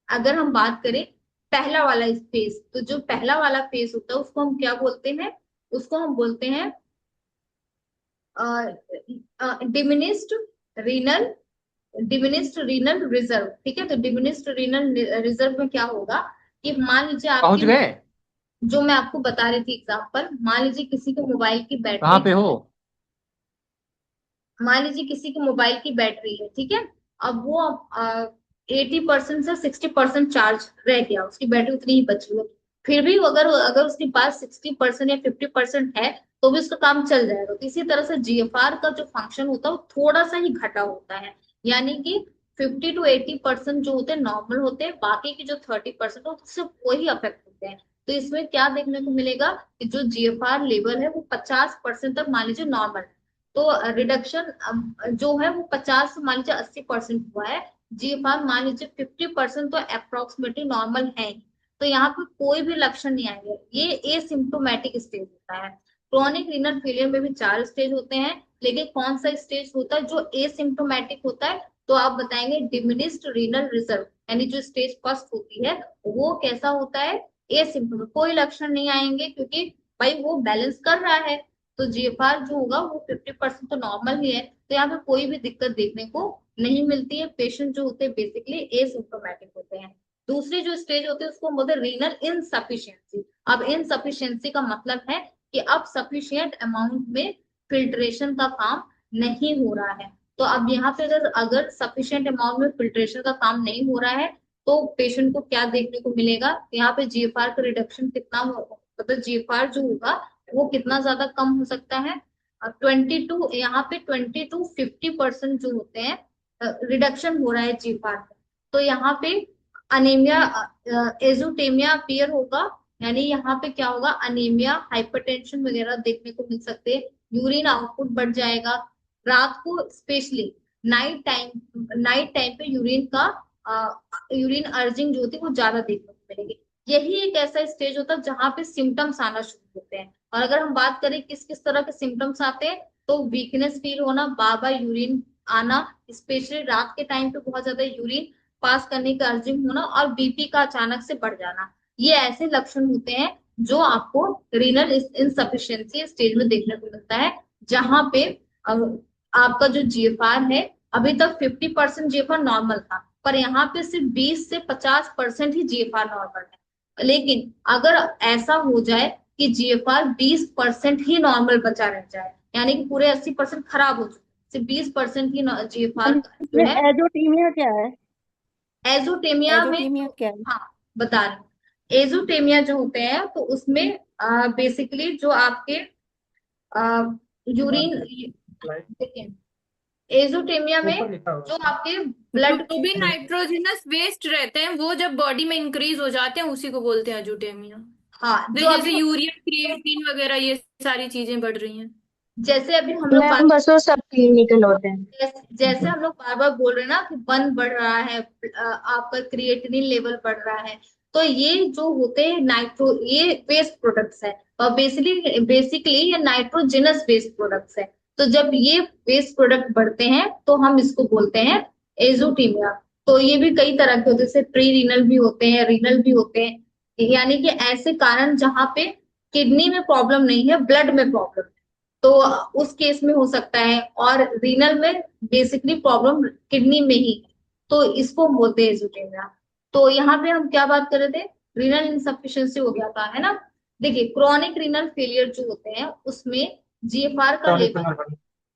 अगर हम बात करें पहला वाला फेज, तो जो पहला वाला फेज होता है उसको हम क्या बोलते हैं, उसको हम बोलते हैं diminished renal diminished renal reserve. ठीक है, तो डिमिनिस्ड रीनल रिजर्व में क्या होगा कि मान लीजिए पहुंच आपकी, गए? जो मैं आपको बता रही थी एग्जाम्पल, मान लीजिए किसी के मोबाइल की कहाँ पे बैटरी, हो? मान लीजिए किसी के मोबाइल की बैटरी है, ठीक है, अब वो 80% से 60% चार्ज रह गया, उसकी बैटरी उतनी ही बची है, फिर भी अगर अगर उसके पास 60% या 50% है तो भी उसका काम चल जाएगा। तो इसी तरह से जीएफआर का जो फंक्शन होता है वो थोड़ा सा ही घटा होता है, यानी कि 50 to 80% जो होते हैं नॉर्मल होते हैं, बाकी के जो 30% होते हैं सिर्फ वही अफेक्ट होते हैं। तो इसमें क्या देखने को मिलेगा कि जो जीएफआर लेवल है वो 50% तक मान लीजिए नॉर्मल है, तो रिडक्शन जो है वो 50 से मान लीजिए 80% हुआ है, जीएफआर मान लीजिए 50% तो अप्रोक्सीमेटली नॉर्मल है। तो यहाँ पे कोई भी लक्षण नहीं आएंगे, ये एसिम्प्टोमेटिक स्टेज होता है। क्रोनिक रीनल फेलियर में भी 4 स्टेज होते हैं, लेकिन कौन सा स्टेज होता है जो एसिम्प्टोमेटिक होता है, तो आप बताएंगे डिमिनिस्ड रीनल रिजर्व, यानी जो स्टेज फर्स्ट होती है वो कैसा होता है, एसिम्प्टोमेटिक, कोई लक्षण नहीं आएंगे क्योंकि भाई वो बैलेंस कर रहा है, तो जीएफआर जो होगा वो 50% तो नॉर्मल ही है, तो यहाँ पे कोई भी दिक्कत देखने को नहीं मिलती है। पेशेंट जो होते हैं बेसिकली एसिम्प्टोमेटिक होते हैं। दूसरी जो स्टेज होती है उसको हम बोलते हैं रीनल इनसफिशियंसी। अब इनसफिशियंसी का मतलब है कि अब सफिशियंट अमाउंट में फिल्ट्रेशन का काम नहीं हो रहा है। तो अब यहाँ पे अगर अगर सफिशियंट अमाउंट में फिल्ट्रेशन का काम नहीं हो रहा है तो पेशेंट को क्या देखने को मिलेगा, यहाँ पे जीएफआर का रिडक्शन कितना हो, मतलब जीएफआर जो होगा वो कितना ज्यादा कम हो सकता है, 22, यहाँ पे 20 to 50% जो होते हैं रिडक्शन हो रहा है जीएफआर में। तो यहाँ पे अनीमिया एजोटेमिया अपीयर होगा, यानी यहाँ पे क्या होगा, अनीमिया हाइपरटेंशन वगैरह देखने को मिल सकते हैं, यूरिन आउटपुट बढ़ जाएगा, रात को स्पेशली नाइट टाइम पे यूरिन अर्जिंग जो होती है वो ज्यादा देखने को मिलेगी। यही एक ऐसा स्टेज होता है जहां पे सिम्टम्स आना शुरू होते हैं। और अगर हम बात करें किस किस तरह के सिम्टम्स आते हैं, तो वीकनेस फील होना, बार बार यूरिन आना, स्पेशली रात के टाइम पे बहुत ज्यादा यूरिन पास करने का अर्जिंग होना, और बीपी का अचानक से बढ़ जाना, ये ऐसे लक्षण होते हैं जो आपको रीनल इनसफिशियंसी स्टेज में देखने को मिलता है, जहां पे आपका जो जीएफआर है, अभी तक 50% जीएफआर नॉर्मल था, पर यहाँ पे सिर्फ 20 से 50% ही जीएफआर नॉर्मल है। लेकिन अगर ऐसा हो जाए कि जीएफआर 20% ही नॉर्मल बचा रह जाए, यानी कि पूरे 80% खराब हो चुके, सिर्फ 20% ही जीएफआर जो है। एजोटीमिया क्या है? एजोटेमिया में, एजोटीमिया क्या है? हाँ बता रही हूँ, एजोटेमिया जो होते हैं तो उसमें बेसिकली जो आपके यूरिन, देखिए एजोटेमिया में जो आपके ब्लड जो भी नाइट्रोजनस वेस्ट रहते हैं वो जब बॉडी में इंक्रीज हो जाते हैं उसी को बोलते हैं एजोटेमिया। हाँ जो जैसे अभी यूरिया क्रिएटिन वगैरह ये सारी चीजें बढ़ रही हैं। जैसे अभी हम लोग मैम बस वो सब क्लिनिकल होते हैं। जैसे हम लोग बार बार बोल रहे हैं ना कि बन बढ़ रहा है, आपका क्रिएटिनिन लेवल बढ़ रहा है, तो ये जो होते हैं ये वेस्ट प्रोडक्ट्स है, और बेसिकली ये नाइट्रोजनस वेस्ट प्रोडक्ट्स है। तो जब ये वेस्ट प्रोडक्ट बढ़ते हैं तो हम इसको बोलते हैं एजोटीमिया। तो ये भी कई तरह के होते हैं, जैसे प्री रीनल भी होते हैं, रीनल भी होते हैं, यानी कि ऐसे कारण जहाँ पे किडनी में प्रॉब्लम नहीं है, ब्लड में प्रॉब्लम है, तो उस केस में हो सकता है। और रीनल में बेसिकली प्रॉब्लम किडनी में ही है, तो इसको हम बोलते हैं एजुटेमिया। तो यहाँ पे हम क्या बात कर रहे थे, रीनल इनसफिशियंसी हो गया था, है ना। देखिए क्रॉनिक रीनल फेलियर जो होते हैं उसमें जीएफआर का लेवल,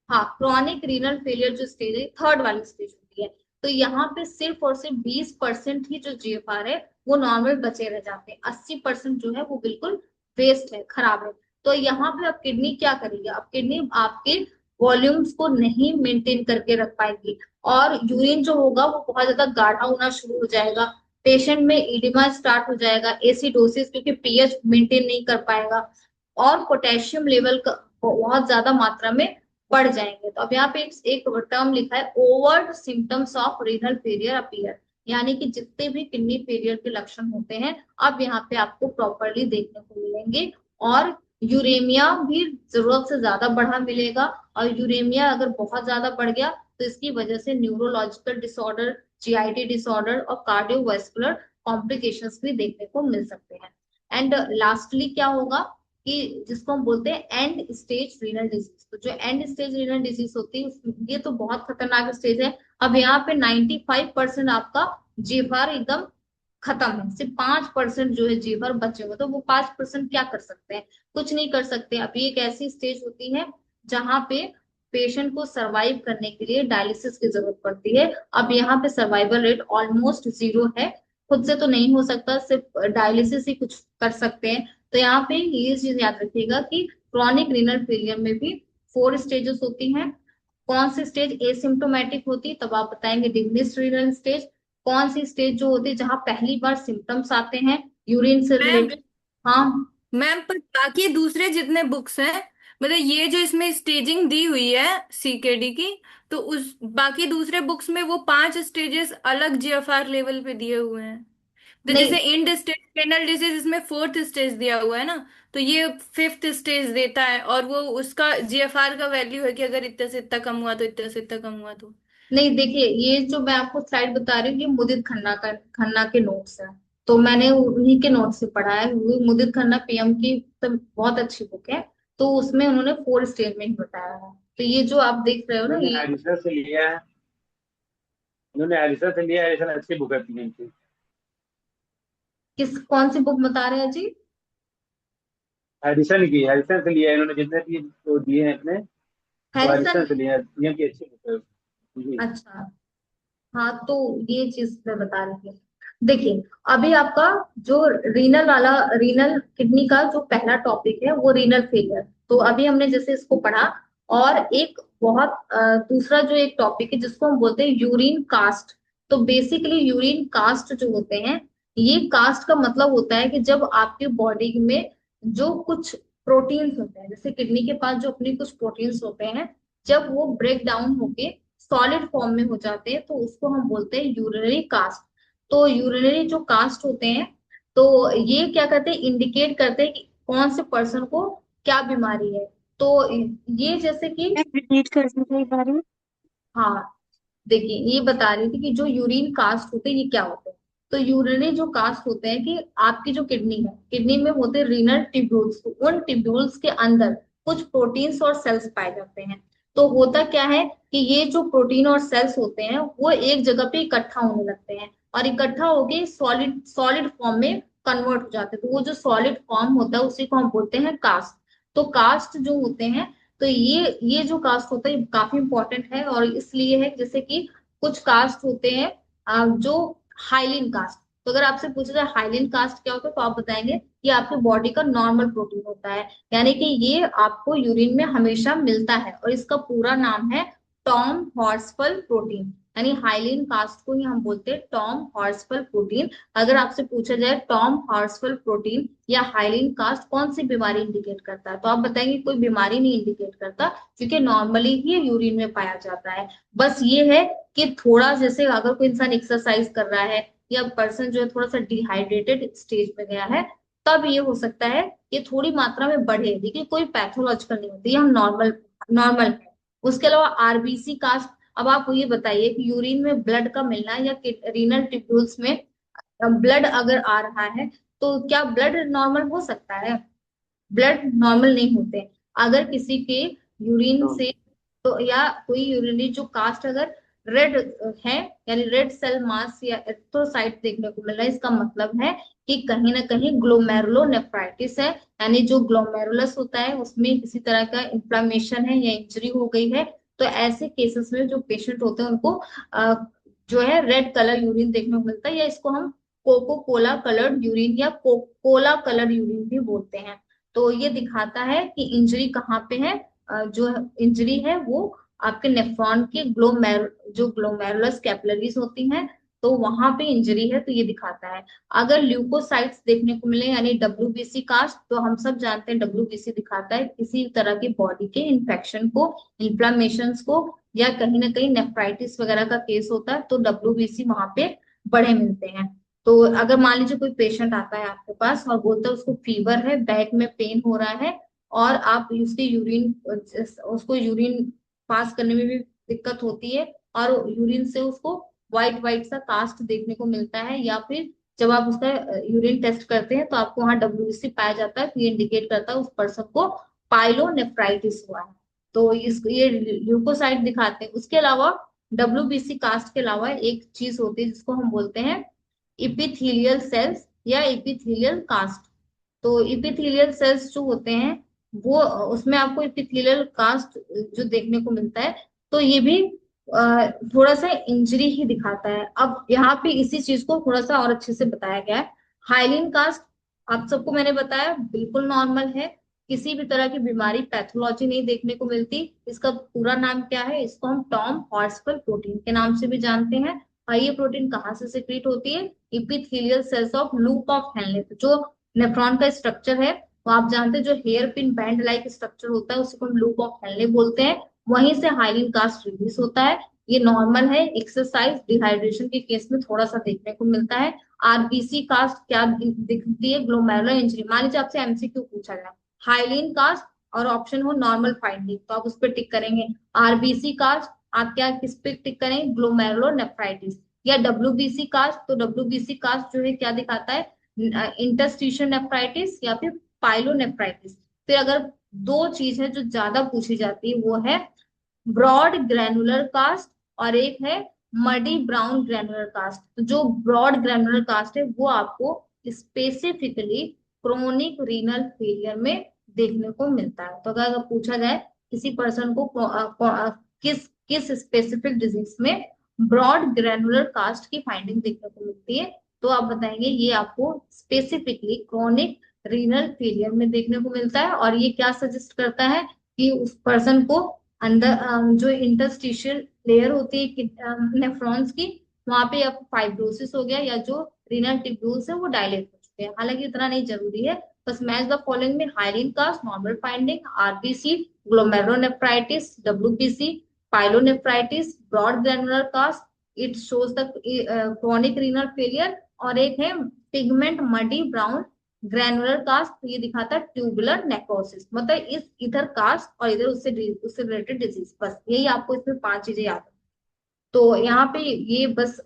हाँ क्रॉनिक रीनल फेलियर जो स्टेज है थर्ड वाली स्टेज होती है, तो यहाँ पे सिर्फ और सिर्फ 20% ही जो जीएफआर है वो नॉर्मल बचे रह जाते हैं, 80% जो है वो बिल्कुल वेस्ट है, खराब है। तो यहाँ पे अब किडनी क्या करेगी, अब किडनी आपके वॉल्यूम्स को नहीं मेंटेन करके रख पाएगी, और यूरिन जो होगा वो बहुत ज्यादा गाढ़ा होना शुरू हो जाएगा, पेशेंट में इडिमा स्टार्ट हो जाएगा, एसिडोसिस, क्योंकि पीएच मेंटेन नहीं कर पाएगा, और पोटेशियम लेवल का बहुत ज्यादा मात्रा में बढ़ जाएंगे। तो अब यहाँ पे एक टर्म लिखा है, overt symptoms of renal failure appear, यानी कि जितने भी किडनी फेलियर के लक्षण होते हैं अब यहाँ पे आपको प्रॉपरली देखने को मिलेंगे। और यूरेमिया भी जरूरत से ज्यादा बढ़ा मिलेगा, और यूरेमिया अगर बहुत ज्यादा बढ़ गया तो इसकी वजह से न्यूरोलॉजिकल डिसऑर्डर, जीआईटी डिसऑर्डर और कार्डियोवास्कुलर कॉम्प्लिकेशंस भी देखने को मिल सकते हैं। एंड लास्टली क्या होगा कि जिसको हम बोलते हैं एंड स्टेज रीनल डिजीज। तो जो एंड स्टेज रीनल डिजीज होती है ये तो बहुत खतरनाक स्टेज है। अब यहाँ पे 95% आपका जीवार एकदम खत्म है, सिर्फ 5% जो है जीवार बचे हुए, तो वो 5% क्या कर सकते हैं, कुछ नहीं कर सकते। अब ये एक ऐसी स्टेज होती है जहाँ पे पेशेंट को सरवाइव करने के लिए डायलिसिस की जरूरत पड़ती है। अब यहाँ पे सर्वाइवल रेट ऑलमोस्ट 0 है, खुद से तो नहीं हो सकता, सिर्फ डायलिसिस ही कुछ कर सकते हैं। तो यहाँ पे ये चीज याद रखिएगा कि क्रॉनिक रीनल फेलियर में भी 4 स्टेजेस होती हैं। कौन सी स्टेज एसिम्टोमेटिक होती है, तब आप बताएंगे डिमिनिश्ड रीनल स्टेज। कौन सी स्टेज जो होती है जहां पहली बार सिम्टम्स आते हैं यूरिन से मैम रिलेटेड। हाँ मैम पर बाकी दूसरे जितने बुक्स हैं, मतलब ये जो इसमें स्टेजिंग दी हुई है सीकेडी की, तो उस बाकी दूसरे बुक्स में वो 5 स्टेजेस अलग जीएफआर लेवल पे दिए हुए हैं। तो नहीं जैसे इंड स्टेज रेनल डिजीज इसमें 4th स्टेज दिया हुआ है ना, तो ये 5th स्टेज देता है, और वो उसका जीएफआर का वैल्यू है कि अगर इतने से इतना कम हुआ तो इतने से इतना कम हुआ तो। नहीं, देखिए ये जो मैं आपको स्लाइड बता रही हूँ ये मुदित खन्ना के नोट्स है, तो मैंने उन्हीं के नोट से पढ़ा है। वो मुदित खन्ना पीएम की तो बहुत अच्छी बुक है, तो उसमें उन्होंने 4 स्टेज में ही बताया है। तो ये जो आप देख रहे हो ना उन्होंने ये एडिसन से लिया है, उन्होंने एडिसन से लिया है, एडिसन अच्छी बुक है पीएम की। कौन सी बुक बता रहे हैं जी। एडिसन की, एडिसन से लिया है इन्होंने, जितने भी वो दिए हैं अपने, वो एडिसन हैरिसन, से लिया है, पीएम की अच्छी बुक है जी। अच्छा हाँ, तो ये चीज मैं बता रही थी। देखिए अभी आपका जो रीनल वाला, रीनल किडनी का जो पहला टॉपिक है वो रीनल फेलियर, तो अभी हमने जैसे इसको पढ़ा। और एक बहुत दूसरा जो एक टॉपिक है जिसको हम बोलते हैं यूरिन कास्ट। तो बेसिकली यूरिन कास्ट जो होते हैं, ये कास्ट का मतलब होता है कि जब आपके बॉडी में जो कुछ प्रोटीन्स होते हैं, जैसे किडनी के पास जो अपनी कुछ प्रोटीन्स होते हैं, जब वो ब्रेक डाउन होके सॉलिड फॉर्म में हो जाते हैं तो उसको हम बोलते हैं यूरिनरी कास्ट। तो यूरिनरी जो कास्ट होते हैं, तो ये क्या करते हैं, इंडिकेट करते हैं कि कौन से पर्सन को क्या बीमारी है। तो ये जैसे कि रिपीट कर दीजिए एक बार। हाँ देखिए ये बता रही थी कि जो यूरिन कास्ट होते हैं ये क्या होते हैं। तो यूरिनरी जो कास्ट होते हैं कि आपकी जो किडनी है, किडनी में होते हैं रीनल ट्यूब्यूल्स, तो उन ट्यूब्यूल्स के अंदर कुछ प्रोटीन्स और सेल्स पाए जाते हैं। तो होता क्या है कि ये जो प्रोटीन और सेल्स होते हैं वो एक जगह पे इकट्ठा होने लगते हैं, और इकट्ठा होके सॉलिड सॉलिड फॉर्म में कन्वर्ट हो जाते हैं। तो वो जो सॉलिड फॉर्म होता है उसी को हम बोलते हैं कास्ट। तो कास्ट जो होते हैं, तो ये जो कास्ट होता है ये काफी इंपॉर्टेंट है, और इसलिए है जैसे कि कुछ कास्ट होते हैं जो हाइलिन कास्ट। तो अगर आपसे पूछा जाए हाइलिन कास्ट क्या होता है तो आप बताएंगे ये आपके बॉडी का नॉर्मल प्रोटीन होता है, यानी कि ये आपको यूरिन में हमेशा मिलता है, और इसका पूरा नाम है टॉम हॉर्सफल प्रोटीन। यानी हाइलिन कास्ट को ही हम बोलते हैं टॉम हॉर्सफल प्रोटीन। अगर आपसे पूछा जाए टॉम हॉर्सफल प्रोटीन या हाइलिन कास्ट कौन सी बीमारी इंडिकेट करता है, तो आप बताएंगे कोई बीमारी नहीं इंडिकेट करता, क्योंकि नॉर्मली ही यूरिन में पाया जाता है। बस ये है कि थोड़ा जैसे अगर कोई इंसान एक्सरसाइज कर रहा है या पर्सन जो है थोड़ा सा डिहाइड्रेटेड स्टेज पे गया है, तब ये हो सकता है ये थोड़ी मात्रा में बढ़े, लेकिन कोई पैथोलॉजिकल नहीं होती, हम नॉर्मल नॉर्मल है। उसके अलावा आरबीसी कास्ट। अब आप ये बताइए कि यूरिन में ब्लड का मिलना या रीनल ट्यूब्यूल्स में ब्लड अगर आ रहा है तो क्या ब्लड नॉर्मल हो सकता है, ब्लड नॉर्मल नहीं होते। अगर किसी के यूरिन से तो या कोई यूरिनरी जो कास्ट अगर रेड है, यानी रेड सेल मास या एरिथ्रोसाइट देखने को मिल रहा है, इसका मतलब है कि कहीं ना कहीं ग्लोमेरुलोनेफ्राइटिस है, यानी जो ग्लोमेरुलस होता है उसमें किसी तरह का इंफ्लेमेशन है या इंजरी हो गई है। तो ऐसे केसेस में जो पेशेंट होते हैं उनको जो है रेड कलर यूरिन देखने को मिलता है, या इसको हम कोको कोला कलर्ड यूरिन या कोला कलर यूरिन भी बोलते हैं। तो ये दिखाता है कि इंजरी कहाँ पे है। जो इंजरी है वो आपके नेफ्रॉन के जो ग्लोमेरुलस कैपिलरीज होती हैं, तो वहां पे इंजरी है, तो ये दिखाता है। अगर ल्यूकोसाइट्स देखने को मिले यानी डब्ल्यूबीसी कास्ट, तो हम सब जानते हैं डब्ल्यूबीसी दिखाता है किसी तरह की बॉडी के इन्फेक्शन को, इन्फ्लामेशन को, या कहीं ना कहीं नेफ्राइटिस वगैरह का केस होता है तो डब्ल्यूबीसी वहां पे बढ़े मिलते हैं। तो अगर मान लीजिए कोई पेशेंट आता है आपके पास और बोलता है उसको फीवर है, बैक में पेन हो रहा है, और आप उसके यूरिन उसको यूरिन पास करने में भी दिक्कत होती है, और यूरिन से उसको व्हाइट व्हाइट सा कास्ट देखने को मिलता है, या फिर जब आप उसका यूरिन टेस्ट करते हैं तो आपको वहां डब्ल्यूबीसी पाया जाता है, तो ये इंडिकेट करता है उस पर्सन को पाइलोनेफ्राइटिस हुआ है। तो ये ल्यूकोसाइट दिखाते हैं। उसके अलावा डब्ल्यूबीसी कास्ट के अलावा एक चीज होती है जिसको हम बोलते हैं इपिथेलियल सेल्स या इपिथेलियल कास्ट। तो इपिथेलियल सेल्स जो होते हैं वो उसमें आपको इपिथेलियल कास्ट जो देखने को मिलता है, तो ये भी थोड़ा सा इंजरी ही दिखाता है। अब यहाँ पे इसी चीज को थोड़ा सा और अच्छे से बताया गया है। हाइलिन कास्ट आप सबको मैंने बताया बिल्कुल नॉर्मल है, किसी भी तरह की बीमारी पैथोलॉजी नहीं देखने को मिलती। इसका पूरा नाम क्या है, इसको हम टॉम हॉर्सफेल प्रोटीन के नाम से भी जानते हैं। और ये प्रोटीन कहाँ से सिक्रीट होती है, epithelial cells of loop of Henle. तो जो नेफ्रॉन का स्ट्रक्चर है वो आप जानते हैं, जो hairpin bend like structure होता है उसको हम लूप ऑफ हेनले बोलते हैं, वहीं से हाइलिन कास्ट रिलीज होता है। ये नॉर्मल है, एक्सरसाइज डिहाइड्रेशन के केस में थोड़ा सा देखने को मिलता है। आरबीसी कास्ट क्या दिखती है, ग्लोमेरुलर इंजरी। मान लीजिए आपसे एमसीक्यू पूछा जाए हाइलिन कास्ट और ऑप्शन हो नॉर्मल फाइंडिंग, तो आप उस पर टिक करेंगे। आरबीसी कास्ट आप क्या किस पे टिक करेंगे, ग्लोमेरुलोनेफ्राइटिस। या डब्ल्यूबीसी कास्ट, तो डब्ल्यूबीसी कास्ट जो है क्या दिखाता है, इंटरस्टिशियल नेफ्राइटिस या फिर पाइलोनेफ्राइटिस। फिर अगर दो चीज है जो ज्यादा पूछी जाती है वो है ब्रॉड ग्रैनुलर कास्ट और एक है मडी ब्राउन ग्रैनुलर कास्ट। तो जो ब्रॉड ग्रैनुलर कास्ट है वो आपको स्पेसिफिकली क्रोनिक रीनल फेलियर में देखने को मिलता है। तो अगर पूछा जाए किसी पर्सन को किस किस स्पेसिफिक डिजीज में ब्रॉड ग्रैनुलर कास्ट की फाइंडिंग देखने को मिलती है, तो आप बताएंगे ये आपको स्पेसिफिकली क्रोनिक रीनल फेलियर में देखने को मिलता है। और ये क्या सजेस्ट करता है कि उस पर्सन को अंदर जो इंटरस्टिशियल लेयर होती है नेफ्रॉन्स की, वहां पे अब फाइब्रोसिस हो गया या जो रीनल ट्यूब्यूल्स है वो डायलेट हो चुके हैं। हालांकि इतना नहीं जरूरी है, बस मैच द फॉलोइंग में hyaline cast, normal finding, RBC, glomerulonephritis, WBC, pyelonephritis, broad granular cast, it shows the chronic renal failure, और एक है pigment muddy brown granular cast, तो ये दिखाता है ट्यूबुलर नेक्रोसिस। मतलब इस इधर कास्ट और इधर उससे रिलेटेड डिजीज, बस यही आपको इसमें 5 चीजें याद है। तो यहाँ पे ये बस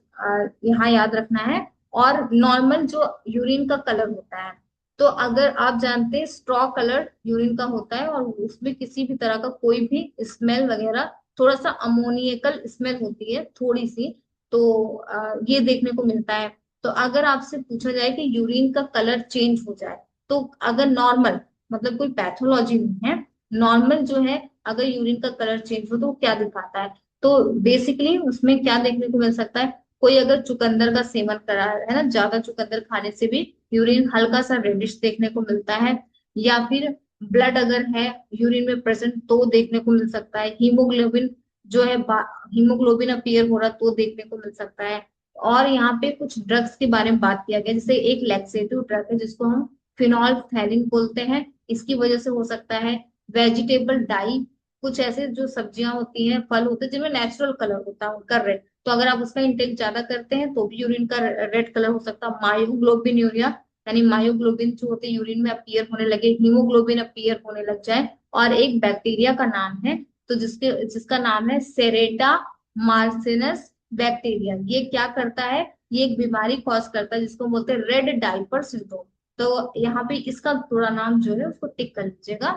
यहाँ याद रखना है। और नॉर्मल जो यूरिन का कलर होता है, तो अगर आप जानते हैं स्ट्रॉ कलर यूरिन का होता है और उसमें किसी भी तरह का कोई भी स्मेल वगैरह, थोड़ा सा अमोनियकल स्मेल होती है थोड़ी सी, तो ये देखने को मिलता है। तो अगर आपसे पूछा जाए कि यूरिन का कलर चेंज हो जाए, तो अगर नॉर्मल मतलब कोई पैथोलॉजी नहीं है, नॉर्मल जो है अगर यूरिन का कलर चेंज हो तो वो क्या दिखाता है, तो बेसिकली उसमें क्या देखने को मिल सकता है, कोई अगर चुकंदर का सेवन करा है ना, ज्यादा चुकंदर खाने से भी यूरिन हल्का सा रेडिश देखने को मिलता है। या फिर ब्लड अगर है यूरिन में प्रेजेंट तो देखने को मिल सकता है। हीमोग्लोबिन जो है हीमोग्लोबिन अपीयर हो रहा तो देखने को मिल सकता है। और यहाँ पे कुछ ड्रग्स के बारे में बात किया गया, जैसे एक लैक्सेटिव ड्रग है जिसको हम फिनोल्फथैलीन बोलते हैं, इसकी वजह से हो सकता है। वेजिटेबल डाई, कुछ ऐसे जो सब्जियां होती हैं, फल होते हैं जिनमें नेचुरल कलर होता है उनका रेड, तो अगर आप उसका इंटेक ज्यादा करते हैं तो भी यूरिन का रेड कलर हो सकता है। मायोग्लोबिन यूरिया, यानी मायोग्लोबिन जो होते हैं यूरिन में अपीयर होने लगे, हीमोग्लोबिन अपीयर होने लग जाए। और एक बैक्टीरिया का नाम है, तो जिसका नाम है सेरेटा मार्सिनस बैक्टीरिया। ये क्या करता है, ये एक बीमारी कॉज करता है जिसको बोलते हैं रेड डाइपर सिंड्रोम। तो यहाँ पे इसका पूरा नाम जो है उसको टिक कर लीजिएगा,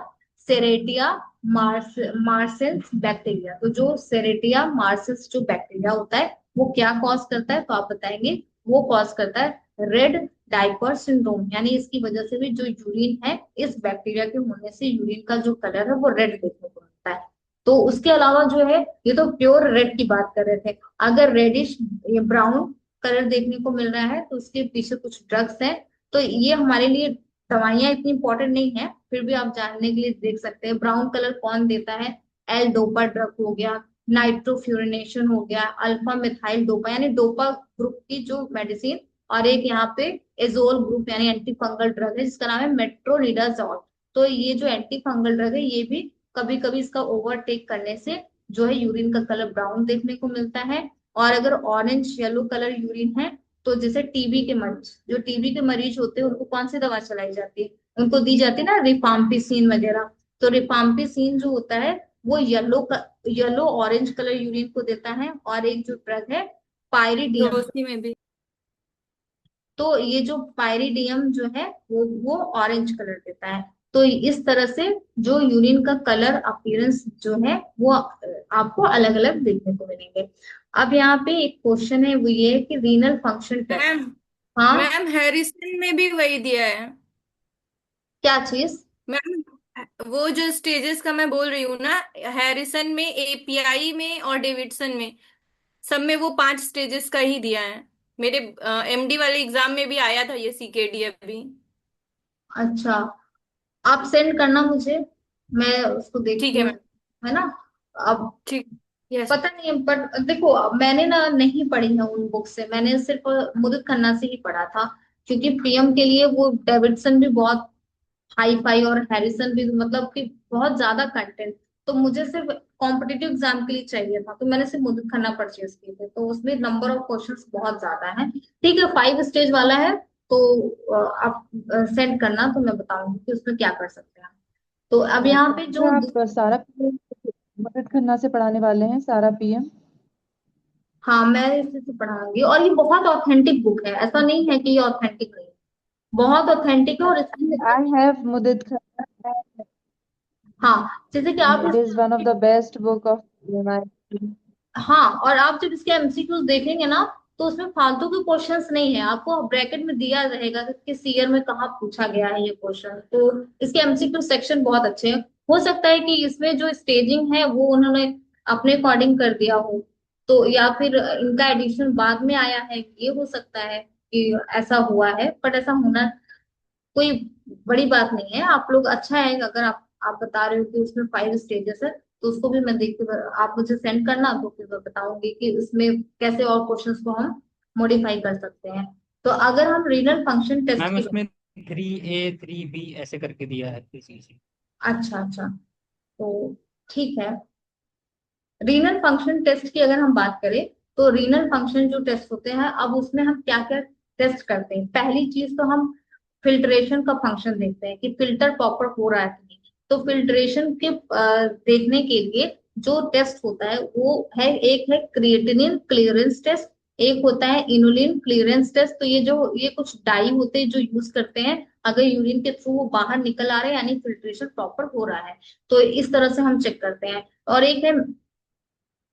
सेरेटिया मार्सेंस बैक्टीरिया। तो जो सेरेटिया मार्सेंस जो बैक्टीरिया होता है वो क्या कॉज करता है, तो आप बताएंगे। वो कॉज करता है रेड डायपर सिंड्रोम, यानी इसकी वजह से भी जो यूरिन है, इस बैक्टीरिया के होने से यूरिन का जो कलर है वो रेड देखने को मिलता है। तो उसके अलावा जो है, ये तो प्योर रेड की बात कर रहे थे, अगर रेडिश ब्राउन कलर देखने को मिल रहा है तो उसके पीछे कुछ ड्रग्स हैं। तो ये हमारे लिए दवाइयां इतनी इंपॉर्टेंट नहीं है, फिर भी आप जानने के लिए देख सकते हैं। ब्राउन कलर कौन देता है, एल डोपा ड्रग हो गया, नाइट्रोफ्यूरिनेशन हो गया, अल्फा मिथाइल डोपा यानी डोपा ग्रुप की जो मेडिसिन, और एक यहाँ पे एजोल ग्रुप यानी एंटी फंगल ड्रग है जिसका नाम है मेट्रोनिडाजोल। तो ये जो एंटी फंगल ड्रग है ये भी कभी कभी इसका ओवरटेक करने से जो है यूरिन का कलर ब्राउन देखने को मिलता है। और अगर ऑरेंज येलो कलर यूरिन है, तो जैसे टीबी के मरीज, जो टीबी के मरीज होते हैं उनको कौन सी दवा चलाई जाती है, उनको दी जाती है ना रिफाम्पिसिन वगैरह। तो रिफाम्पिसिन जो होता है वो येलो ऑरेंज कलर यूरिन को देता है। और एक जो ड्रग है पायरिडियम, रोशनी में भी। तो ये जो पायरिडियम जो है वो ऑरेंज कलर देता है। तो इस तरह से जो यूरिन का कलर अपीयरेंस जो है वो आपको अलग अलग देखने को मिलेंगे। अब यहाँ पे एक क्वेश्चन है, वो ये है कि रीनल फंक्शन टेस्ट। मैम हाँ, मैम हैरिसन में भी वही दिया है क्या चीज? मैम। वो जो स्टेजेस का मैं बोल रही हूँ ना, हैरिसन में, एपीआई में और डेविडसन में, सब में वो 5 स्टेजेस का ही दिया है। मेरे एमडी वाले एग्जाम में भी आया था ये सीकेडी अभी। अच्छा, आप सेंड करना मुझे, मैं उसको ठीक देखती है हूँ, मैम। है ना। अब ठीक। यस। पता नहीं, बट देखो मैंने ना नहीं पढ़ी है उन बुक से, मैंने सिर्फ मुदित खन्ना से ही पढ़ा था। क्योंकि पीएम के लिए वो डेविडसन भी बहुत हाई फाई और हैरिसन भी, मतलब कि बहुत ज्यादा कंटेंट। तो मुझे सिर्फ कॉम्पिटिटिव एग्जाम के लिए चाहिए था, तो मैंने सिर्फ मुदित खन्ना परचेज किए थे, तो उसमें नंबर ऑफ क्वेश्चंस बहुत ज्यादा है। ठीक है, 5 स्टेज वाला है, तो आप सेंड करना तो मैं बताऊंगी कि उसमें क्या कर सकते हैं। तो अब यहाँ पे जो अच्छा, आप सारा पीएम मदद खन्ना से पढ़ाने वाले हैं, सारा पीएम? हाँ, मैं इसे तो पढ़ाऊंगी, और ये बहुत ऑथेंटिक बुक है, ऐसा नहीं है कि ये ऑथेंटिक नहीं है, बहुत ऑथेंटिक है। और इसमें आई हैव मुदित खन्ना। हाँ, जैसे कि आप it is one of the best book of PM. हाँ, और आप जब इसके एमसीक्यूज देखेंगे ना, तो उसमें फालतू के क्वेश्चंस नहीं है, आपको ब्रैकेट में दिया रहेगा कि किस ईयर में कहाँ पूछा गया है ये क्वेश्चन। तो इसके एमसीक्यू सेक्शन बहुत अच्छे हैं। हो सकता है कि इसमें जो स्टेजिंग है वो उन्होंने अपने अकॉर्डिंग कर दिया हो, तो या फिर इनका एडिशन बाद में आया है, ये हो सकता है कि ऐसा हुआ है। बट ऐसा होना कोई बड़ी बात नहीं है। आप लोग अच्छा है, अगर आप बता रहे हो कि उसमें 5 स्टेजेस है, तो उसको भी मैं देख के, आप मुझे सेंड करना, तो फिर मैं बताऊंगी कि उसमें कैसे और क्वेश्चंस को हम मॉडिफाई कर सकते हैं। तो अगर हम रीनल फंक्शन टेस्ट मैम की उसमें 3A 3B ऐसे करके दिया है किसी से। अच्छा अच्छा, तो ठीक है। रीनल फंक्शन टेस्ट की अगर हम बात करें, तो रीनल फंक्शन जो टेस्ट होते हैं, अब उसमें हम क्या क्या टेस्ट करते हैं। पहली चीज तो हम फिल्ट्रेशन का फंक्शन देखते हैं कि फिल्टर प्रॉपर हो रहा है कि नहीं। तो फिल्ट्रेशन के देखने के लिए जो टेस्ट होता है वो है, एक है क्रिएटिनिन क्लियरेंस टेस्ट, एक होता है इनुलिन क्लियरेंस टेस्ट। तो ये कुछ डाई होते हैं जो यूज करते हैं अगर यूरिन के थ्रू वो बाहर निकल आ रहे हैं, यानी फिल्ट्रेशन प्रॉपर हो रहा है, तो इस तरह से हम चेक करते हैं। और एक है